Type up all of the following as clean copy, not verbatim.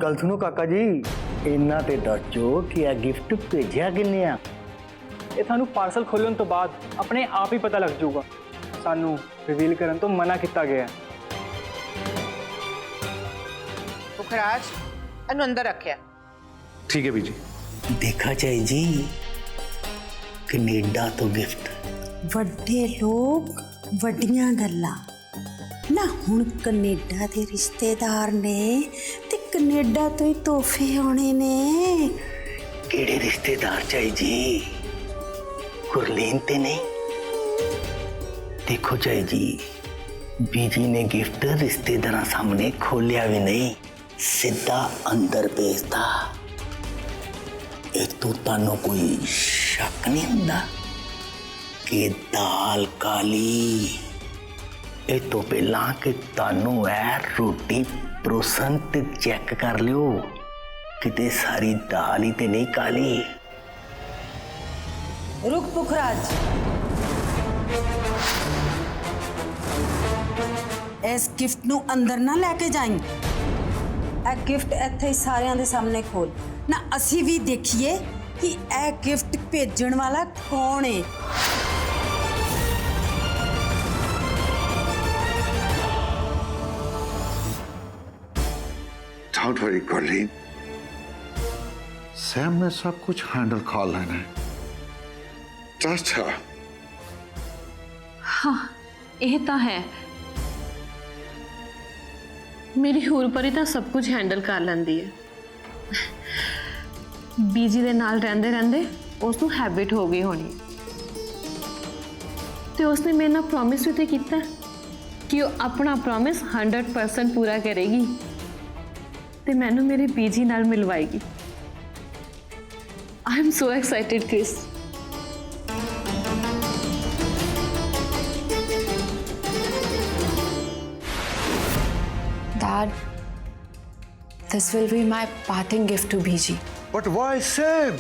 गल सुनो काका जी, इन्ना ते दसो कि यह गिफ्ट भेजा किन्ने आ? ये थानू पार्सल खोलने तो बाद अपने आप ही पता लग जाऊगा। सानू रिवील करने तो मना किया गया है। पुखराज अनु अंदर रखिया। ठीक है बीजी। देखा चाहे जी, कनेडा तो गिफ्ट। ਵੱਡੇ ਲੋਕ ਵੱਡੀਆਂ ਗੱਲਾਂ ਨਾ। ਹੁਣ ਕੈਨੇਡਾ ਦੇ ਰਿਸ਼ਤੇਦਾਰ ਨੇ ਤੇ ਕੈਨੇਡਾ ਤੋਂ ਹੀ ਤੋਹਫੇ ਆਉਣੇ ਨੇ। केड़े रिश्तेदार चाहे जी? गुरलीन ते नहीं? देखो चाहे जी, बीजी ने गिफ्ट रिश्तेदार सामने खोलिया भी नहीं, सीधा अंदर भेजता। एक तो तानो कोई शक नहीं हुंदा कि दाल काली। ये तो पहला कि तानू है रोटी परोसन ते चेक कर लियो किते सारी दाल ही ते नहीं काली। रुक पुखराज, इस गिफ्ट नू अंदर ना लेके जाई। ਇਹ गिफ्ट ਇੱਥੇ ही ਸਾਰਿਆਂ ਦੇ ਸਾਹਮਣੇ खोल ना, ਅਸੀਂ ਵੀ देखिए कि ਇਹ गिफ्ट भेजण वाला कौन है। Don't worry, Gurleen. सैम ने सब कुछ हैंडल कर लेना है। Trust her. हाँ, ये तो है। मेरी होर परी तो सब कुछ हैंडल कर लेंदी है। बीजी दे नाल रहंदे रहंदे उसनू हैबिट हो गई होनी, तो उसने मेरे नाल प्रॉमिस भी तो कीता कि वो अपना प्रॉमिस 100% पूरा करेगी ते मैनू मेरे बीजी नाल मिलवाएगी। I am so excited Chris. Dad, this will be my parting gift to BG. But why Sam?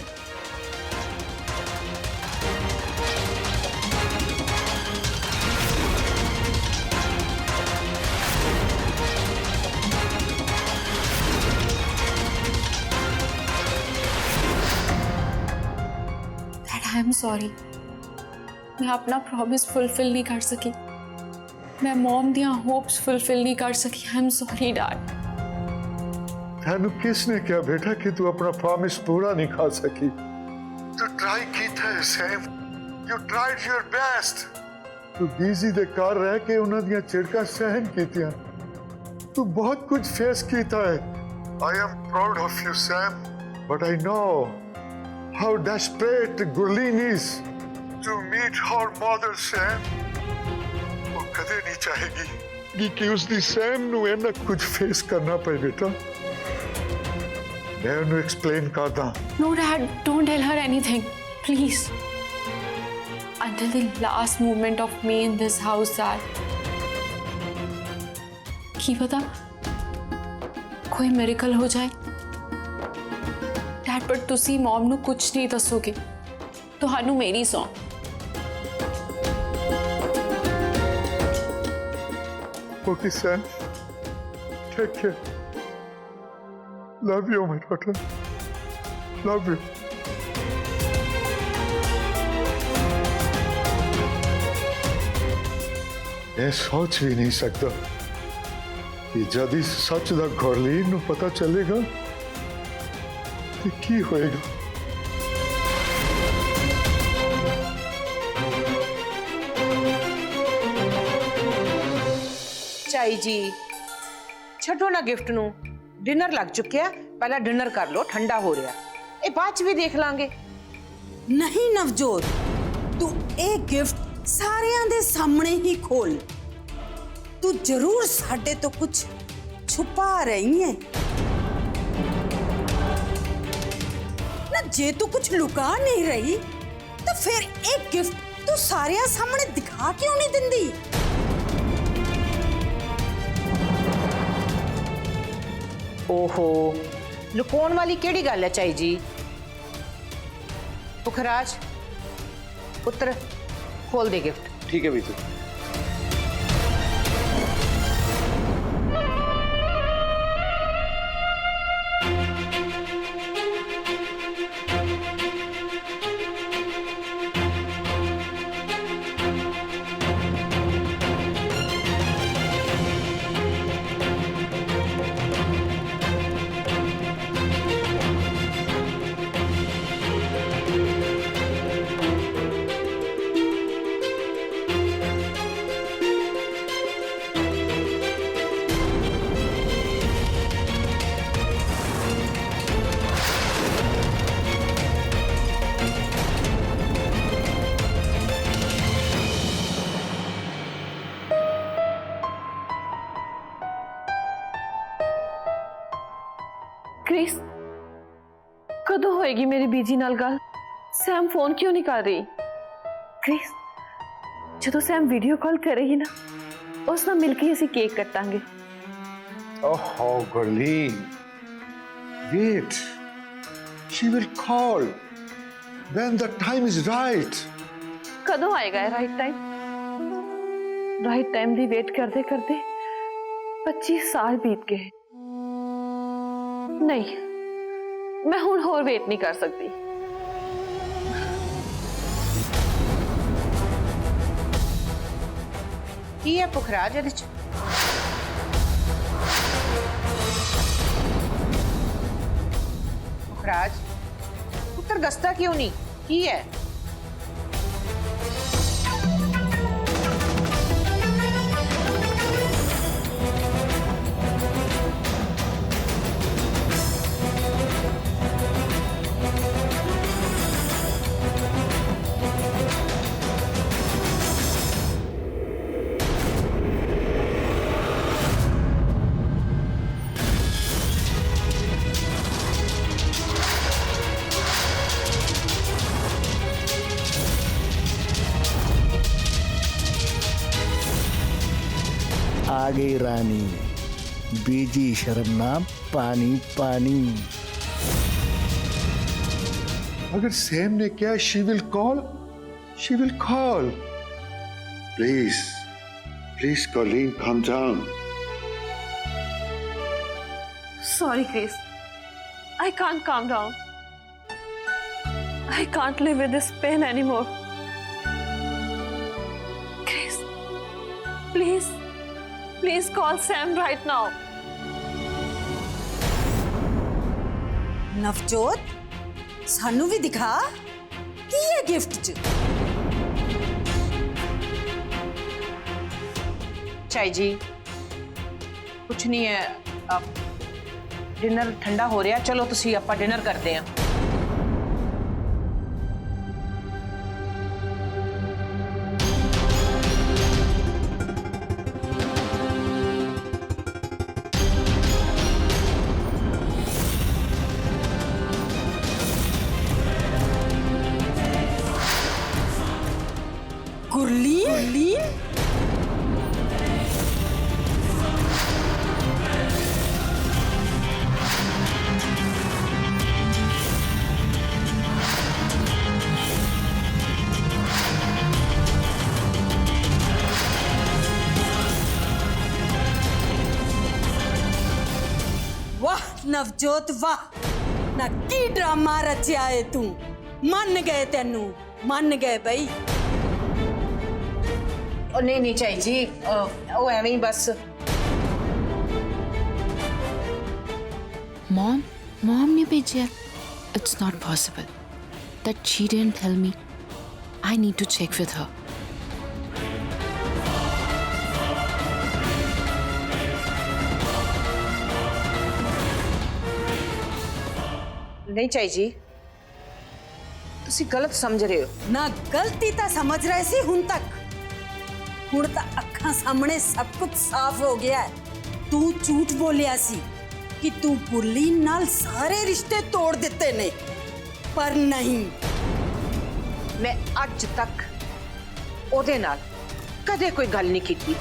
Dad, I am sorry. मैं अपना प्रॉमिस फुलफिल नहीं कर सकी। मैं मॉम दियां होप्स फुलफिल नहीं कर सकी। I am sorry dad. तेनू किसने क्या बेटा कि तू अपना प्रॉमिस पूरा नहीं खा सकी? तू ट्राई की था Sam, you tried your best. तू बिजी दे कर रह के उन्हां दियां चिड़का सहन कीतियां। तू बहुत कुछ फेस कीता है। I am proud of you Sam, but I know how desperate Gurleen is to meet her mother Sam. वो कदे नहीं चाहेगी कि उसकी सैम नू इन्ना कुछ फेस करना पे बेटा। मैं उन्हें एक्सप्लेन करदा। No dad, don't tell her anything, please. Until the last moment of me in this house, Dad. की पता कोई मिरेकल हो जाए। Dad, पर तुसी मॉम नू कुछ नहीं दसोगे, तो हानू मेरी सौ। Okay, Sam. Take care. Love you, my daughter. Love you. मैं सोच भी नहीं सकता कि जब इस सच का गुरलीन नू पता चलेगा तो की होएगा। चाई जी छड्डो ना गिफ्ट नू, डिनर लग चुकिया। पहला डिनर कर लो, ठंडा हो रहा। ये बाद च भी देख लांगे। नहीं नवजोत, तू ਇਹ ਗਿਫਟ ਸਾਰਿਆਂ ਦੇ ਸਾਹਮਣੇ ਹੀ ਖੋਲ। ਤੂੰ ਜ਼ਰੂਰ ਸਾਡੇ ਤੋਂ ਕੁਝ ਛੁਪਾ ਰਹੀ ਹੈ ਨਾ। ਜੇ ਤੂੰ ਕੁਝ ਲੁਕਾ ਨਹੀਂ ਰਹੀ ਤਾਂ ਫਿਰ ਇਹ ਗਿਫਟ ਤੂੰ ਸਾਰਿਆਂ ਸਾਹਮਣੇ ਦਿਖਾ ਕਿਉਂ ਨਹੀਂ ਦਿੰਦੀ? ओहो, लुकाउण वाली केड़ी गल है चाई जी? पुखराज पुत्र खोल दे गिफ्ट। ठीक है बीजी। क्रिस कदों होएगी मेरी बीजी नाल गल? सैम फोन क्यों नहीं कर रही? क्रिस जो सैम वीडियो कॉल करेगी ना उस नाल मिलके असीं cake कटांगे। Oh, Gurleen. Wait. She will call. When the time is right. कदों आएगा राइट टाइम? राइट टाइम दी वेट करते करते 25 साल बीत गए। नहीं मैं हुण होर वेट नहीं कर सकती। की है पुखराज ਇਹਦੇ ਚ? पुखराज पुत्र दसता क्यों नहीं? की है? आ गई रानी, बीजी शर्मा पानी पानी। अगर सैम ने क्या she will call. Please, Gurleen, calm down. Sorry, Chris. I can't calm down. I can't live with this pain anymore. Chris, please call Sam right now. Navjot ਸਾਨੂੰ ਵੀ ਦਿਖਾ ਕੀ ਹੈ ਗਿਫਟ ਚ। चाई जी कुछ नहीं है, डिनर ठंडा हो रहा, चलो तुसी आपां डिनर करते हैं। गुरलीन वाह नवजोत वाह ना की ड्रामा रचिया है तू। मन गए तेनू, मन गए बई। ओ नहीं चाई जी, ओ एवें ही बस। Mom ने भेजा। It's not possible that she didn't tell me. I need to check with her. नहीं चाई जी, तुसी गलत समझ रहे हो। ना गलती तो समझ रहे सी हुण तक, हुण तो अखां सामने सब कुछ साफ हो गया है। तू झूठ बोलिया सी कि तू गुरलीन नाल सारे रिश्ते तोड़ दिते ने, पर नहीं। मैं अज तक ओदे नाल कदे कोई गल नहीं कीती।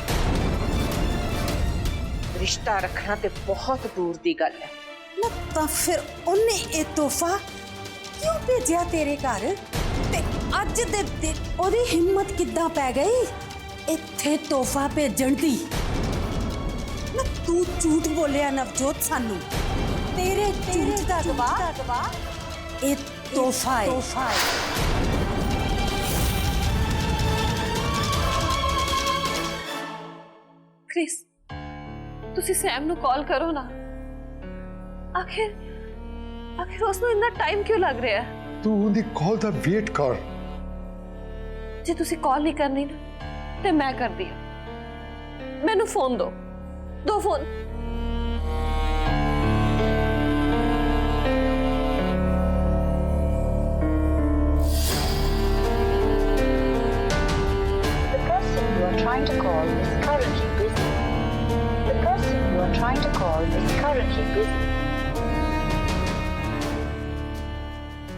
रिश्ता रखना ते बहुत दूर दी गल है। ना तो फिर उन्हें ये तोहफा क्यों भेजा तेरे घर? ते अज दे ओदी हिम्मत किद्दां पै गई इत्थे तोहफा भेजण दी? ना तू झूठ बोलिया नवजोत सानू। तेरे झूठ दा गवाह ये तोहफा है। क्रिस तुसी सैम नु कॉल करो ना। आखिर उसਨੂੰ ਇੰਨਾ टाइम क्यों लग रहा है? तू उनकी कॉल दा वेट कर। जे तुसी कॉल नहीं करनी ना ते मैं कर दी। मैनू फोन दो phone. The person you are trying to call is currently busy. The person you are trying to call is currently busy.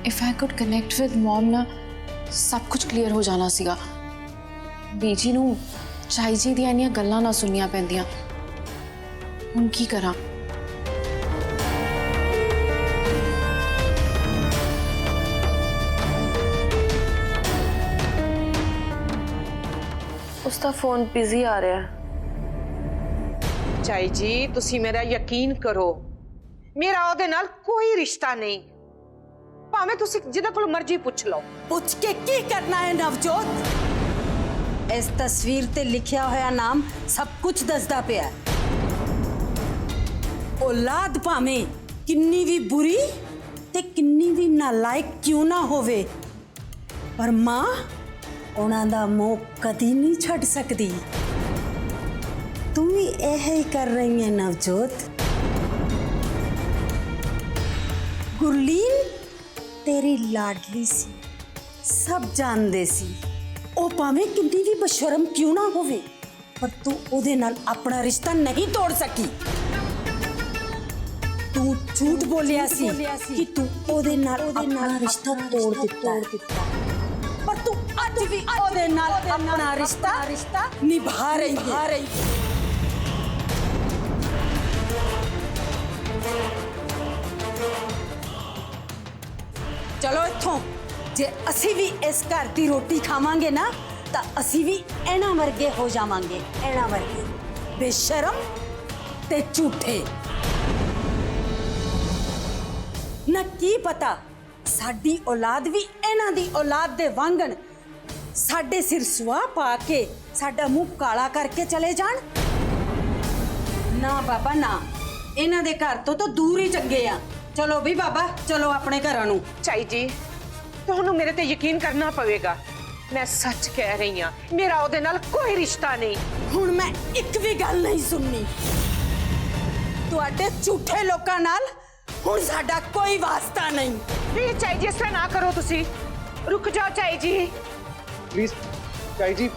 If I could connect with mom ना सब कुछ क्लीयर हो जाना सीगा। बीजी नूं चाई जी ਦੀਆਂ ਇੰਨੀਆਂ ਗੱਲਾਂ ਨਾ ਸੁਣਨੀਆਂ ਪੈਂਦੀਆਂ। ਹੁਣ ਕੀ ਕਰਾਂ? उसका फोन बिजी आ रहा है। ਚਾਈ ਜੀ ਤੁਸੀਂ ਮੇਰਾ ਯਕੀਨ ਕਰੋ, ਮੇਰਾ ਉਹਦੇ ਨਾਲ ਕੋਈ ਰਿਸ਼ਤਾ ਨਹੀਂ। ਭਾਵੇਂ ਤੁਸੀਂ ਜਿਹਦੇ ਕੋਲ ਮਰਜ਼ੀ ਪੁੱਛ ਲਓ। ਪੁੱਛ ਕੇ ਕੀ ਕਰਨਾ ਹੈ ਨਵਜੋਤ? ਇਸ ਤਸਵੀਰ ਤੇ ਲਿਖਿਆ ਹੋਇਆ ਨਾਮ ਸਭ ਕੁਝ ਦੱਸਦਾ ਪਿਆ। ਔਲਾਦ ਭਾਵੇਂ ਕਿੰਨੀ ਵੀ ਬੁਰੀ ਤੇ ਕਿੰਨੀ ਵੀ ਨਾਲਾਇਕ ਕਿਉਂ ਨਾ ਹੋਵੇ, ਪਰ ਮਾਂ ਉਹਨਾਂ ਦਾ ਮੋਹ ਕਦੀ ਨਹੀਂ ਛੱਡ ਸਕਦੀ। ਤੂੰ ਵੀ ਇਹ ਹੀ ਕਰ ਰਹੀ ਹੈ ਨਵਜੋਤ। ਗੁਰਲੀਨ ਤੇਰੀ ਲਾਡਲੀ ਸੀ, ਸਭ ਜਾਣਦੇ ਸੀ। ਉਹ ਭਾਵੇਂ ਕਿੰਨੀ ਵੀ ਬਸ਼ਰਮ ਕਿਉਂ ਨਾ ਹੋਵੇ, ਪਰ ਤੂੰ ਉਹਦੇ ਨਾਲ ਆਪਣਾ ਰਿਸ਼ਤਾ ਨਹੀਂ ਤੋੜ ਸਕੀ। ਤੂੰ ਝੂਠ ਬੋਲਿਆ ਸੀ ਕਿ ਤੂੰ ਉਹਦੇ ਨਾਲ ਆਪਣਾ ਰਿਸ਼ਤਾ ਤੋੜ ਦਿੱਤਾ, ਪਰ ਤੂੰ ਅੱਜ ਵੀ ਉਹਦੇ ਨਾਲ ਆਪਣਾ ਰਿਸ਼ਤਾ ਨਿਭਾ ਰਹੀ ਹੈ। ਚਲੋ ਇੱਥੋਂ। ਜੇ ਅਸੀਂ ਵੀ ਇਸ ਘਰ ਦੀ ਰੋਟੀ ਖਾਵਾਂਗੇ ਨਾ, ਤਾਂ ਅਸੀਂ ਵੀ ਇਹਨਾਂ ਵਰਗੇ ਹੋ ਜਾਵਾਂਗੇ। ਇਹਨਾਂ ਵਰਗੇ ਬੇਸ਼ਰਮ ਤੇ ਝੂਠੇ। ਨਾ ਕੀ ਪਤਾ ਸਾਡੀ ਔਲਾਦ ਵੀ ਇਹਨਾਂ ਦੀ ਔਲਾਦ ਦੇ ਵਾਂਗਣ ਸਾਡੇ ਸਿਰ ਸੁਆਹ ਪਾ ਕੇ ਸਾਡਾ ਮੂੰਹ ਕਾਲਾ ਕਰਕੇ ਚਲੇ ਜਾਣ। ਨਾ ਬਾਬਾ ਨਾ, ਇਹਨਾਂ ਦੇ ਘਰ ਤੋਂ ਤਾਂ ਦੂਰ ਹੀ ਚੰਗੇ ਆ। ਚਲੋ ਵੀ ਬਾਬਾ, ਚਲੋ ਆਪਣੇ ਘਰਾਂ ਨੂੰ। ਚਾਈ ਜੀ ਤੁਹਾਨੂੰ ਮੇਰੇ ਤੇ ਯਕੀਨ ਕਰਨਾ ਪਵੇਗਾ। ਮੈਂ ਸੱਚ ਕਹਿ ਰਹੀ ਹਾਂ, ਮੇਰਾ ਉਹਦੇ ਨਾਲ ਕੋਈ ਰਿਸ਼ਤਾ ਨਹੀਂ। ਹੁਣ ਮੈਂ ਇੱਕ ਵੀ ਗੱਲ ਨਹੀਂ ਸੁਣਨੀ। ਤੁਹਾਡੇ ਝੂਠੇ ਲੋਕਾਂ ਨਾਲ ਹੁਣ ਸਾਡਾ ਕੋਈ ਵਾਸਤਾ ਨਹੀਂ। ਪਲੀਜ਼ ਚਾਈ ਜੀ, ਇਸ ਤਰ੍ਹਾਂ ਨਾ ਕਰੋ। ਤੁਸੀਂ ਰੁਕ ਜਾਓ ਚਾਈ ਜੀ, प्लीज चाई जी।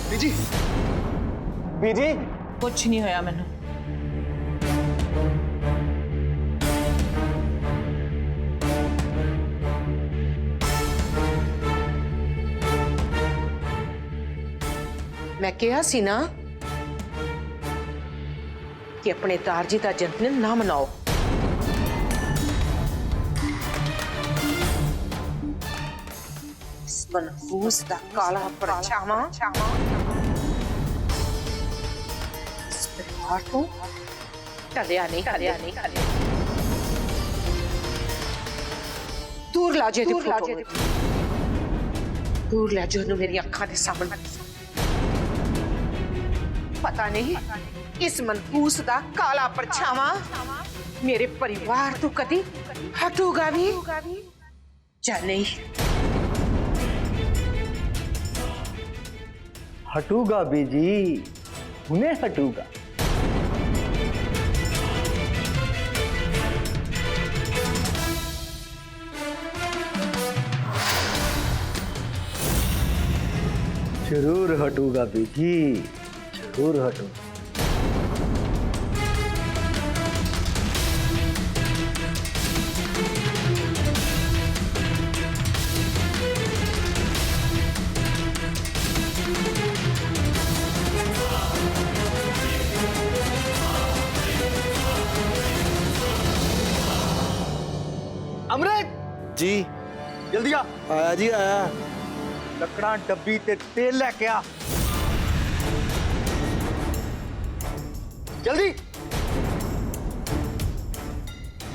बीजी बीजी ਕੁਛ ਨਹੀਂ ਹੋਇਆ ਮੈਨੂੰ। मैं कहा सी ना कि अपने तारजी का जन्मदिन ना मनाओ। इस मनहूस दा काला परछावा इस परिवार को टलिया नहीं। दूर ला जे दूर ला जो मेरी अखां दे सामने। पता नहीं इस मनहूस दा काला परछावा मेरे परिवार तो कदी हटूगा भी या नहीं। हटूगा बीजी, उन्हें हटूगा। जरूर हटूगा बीजी, जरूर हटूगा। अमृत जी जल्दी आ। आया जी आया। लकड़ा डब्बी ते तेल लेके आ जल्दी।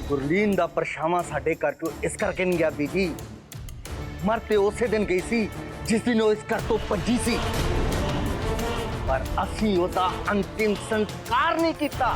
गुरलीन दा परछावां साडे घर तो इस करके नहीं गया बीजी। मर ते उसे दिन गई सी जिस दिन वो इस घर तो भजी सी, पर असी ओदा अंतिम संस्कार नहीं किया।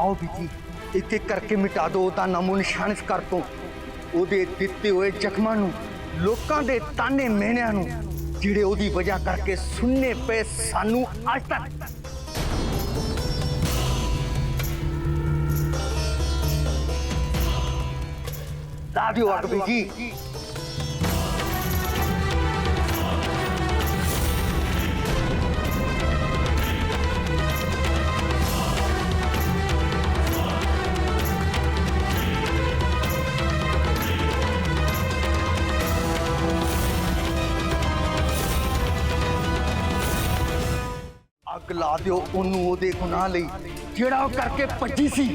आओ बीजी एक एक करके मिटा दो ਉਹਦਾ ਨਾਮੋ ਨਿਸ਼ਾਨ ਇਸ ਘਰ ਤੋਂ ਉਹਦੇ ਦਿੱਤੇ ਹੋਏ ਜ਼ਖਮਾਂ ਨੂੰ ਲੋਕਾਂ ਦੇ ਤਾਨੇ ਮਿਹਣਿਆਂ ਨੂੰ ਜਿਹੜੇ ਉਹਦੀ ਵਜ੍ਹਾ ਕਰਕੇ ਸੁਣਨੇ ਪਏ ਸਾਨੂੰ ਅੱਜ ਤੱਕ दादी अकबी जी अग ला दिओ ओनू ओदे गुनाह लई जेड़ा ओ करके भज्जी सी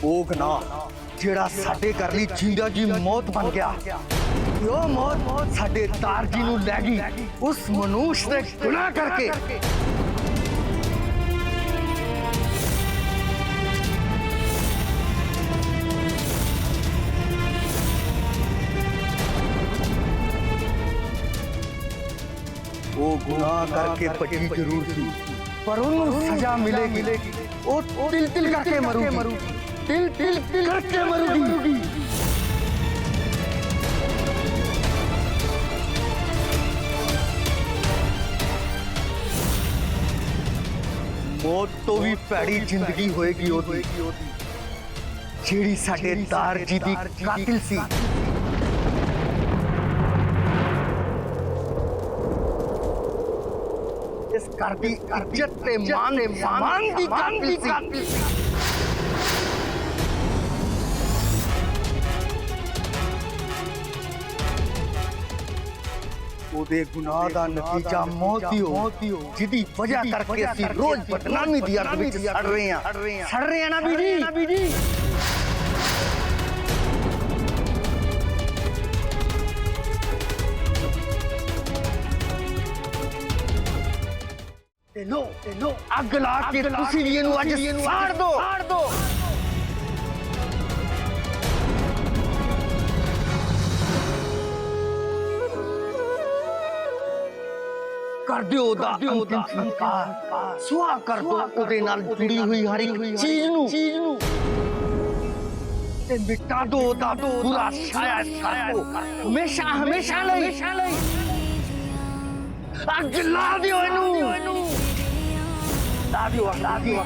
ਉਹ ਗੁਨਾਹ ਜਿਹੜਾ ਸਾਡੇ ਘਰ ਲਈ ਜਿੰਦਾ ਜੀ ਮੌਤ ਬਣ ਗਿਆ ਉਹ ਮੌਤ ਸਾਡੇ ਤਾਰ ਜੀ ਨੂੰ ਲੈ ਗਈ ਉਸ ਮਨੁੱਖ ਦੇ ਗੁਨਾਹ ਕਰਕੇ ਉਹ ਗੁਨਾਹ ਕਰਕੇ ਭੱਜੀ ਜ਼ਰੂਰ ਸੀ ਪਰ ਉਹਨੂੰ ਸਜ਼ਾ ਮਿਲੇਗੀ ਉਹ ਤਿਲ ਤਿਲ ਕਰਕੇ ਮਰੂਗੀ तिल तिल तिल करके मरूगी मौत तो भी भैड़ी जिंदगी होएगी ओदी जेड़ी साडे दार जी दी कातिल सी इस घर दी इज्जत ते मान दी कातिल सी ਉਹਦੇ ਗੁਨਾਹ ਦਾ ਨਤੀਜਾ ਮੌਤ ਹੀ ਹੋ ਜਿਹਦੀ ਵਜ੍ਹਾ ਕਰਕੇ ਅਸੀਂ ਰੋਜ਼ ਬਦਨਾਮੀ ਦੀ ਅੱਗ ਵਿੱਚ ਸੜ ਰਹੇ ਹਾਂ ਨਾ ਬੀਜੀ ਤੇ ਲੋ ਅੱਗ ਲਾ ਕੇ ਤੁਸੀਂ ਵੀ ਇਹਨੂੰ ਅੱਜ ਸਾੜ ਦੋ कर दियो दा अंतिम संस्कार सुहा कर दो ओदे नाल जुड़ी हुई हर एक चीज नु ते मिटा दो दा पूरा छाया हमेशा लई अग ला दियो इनू ला दियो